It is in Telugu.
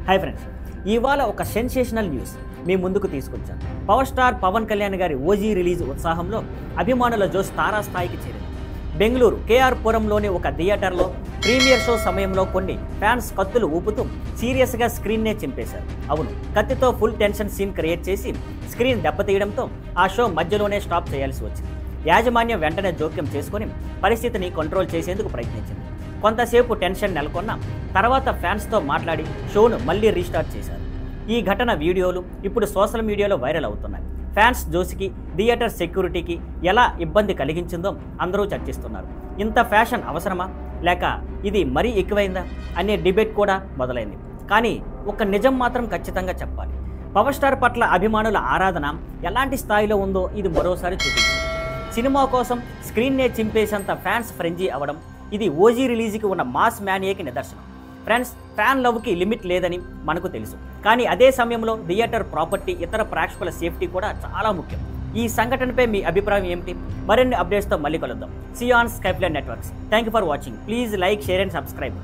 హాయ్ ఫ్రెండ్స్, ఇవాళ ఒక సెన్సేషనల్ న్యూస్ మీ ముందుకు తీసుకొచ్చాను. పవర్ స్టార్ పవన్ కళ్యాణ్ గారి ఓజీ రిలీజ్ ఉత్సాహంలో అభిమానుల జోష్ తారాస్థాయికి చేరింది. బెంగళూరు కేఆర్ పురంలోని ఒక థియేటర్లో ప్రీమియర్ షో సమయంలో కొన్ని ఫ్యాన్స్ కత్తులు ఊపుతూ సీరియస్గా స్క్రీన్నే చింపేశారు. అవును, కత్తితో ఫుల్ టెన్షన్ సీన్ క్రియేట్ చేసి స్క్రీన్ దెబ్బతీయడంతో ఆ షో మధ్యలోనే స్టాప్ చేయాల్సి వచ్చింది. యాజమాన్యం వెంటనే జోక్యం చేసుకుని పరిస్థితిని కంట్రోల్ చేసేందుకు ప్రయత్నించింది. కొంతసేపు టెన్షన్ నెలకొన్న తర్వాత ఫ్యాన్స్తో మాట్లాడి షోను మళ్ళీ రీస్టార్ట్ చేశారు. ఈ ఘటన వీడియోలు ఇప్పుడు సోషల్ మీడియాలో వైరల్ అవుతున్నాయి. ఫ్యాన్స్ జోసికి థియేటర్ సెక్యూరిటీకి ఎలా ఇబ్బంది కలిగించిందో అందరూ చర్చిస్తున్నారు. ఇంత ఫ్యాషన్ అవసరమా, లేక ఇది మరీ ఎక్కువైందా అనే డిబేట్ కూడా మొదలైంది. కానీ ఒక నిజం మాత్రం ఖచ్చితంగా చెప్పాలి, పవర్ స్టార్ పట్ల అభిమానుల ఆరాధన ఎలాంటి స్థాయిలో ఉందో ఇది మరోసారి చూపించింది. సినిమా కోసం స్క్రీన్నే చింపేసేంత ఫ్యాన్స్ ఫ్రెంజీ అవ్వడం ఇది ఓజీ రిలీజ్కి ఉన్న మాస్ మ్యానియాకి నిదర్శనం. ఫ్రెండ్స్, ఫ్యాన్ లవ్కి లిమిట్ లేదని మనకు తెలుసు, కానీ అదే సమయంలో థియేటర్ ప్రాపర్టీ, ఇతర ప్రేక్షకుల సేఫ్టీ కూడా చాలా ముఖ్యం. ఈ సంఘటనపై మీ అభిప్రాయం ఏమిటి? మరిన్ని అప్డేట్స్తో మళ్ళీ కలుద్దాం. See on Skyline networks. Thank you for watching. Please like, share and subscribe.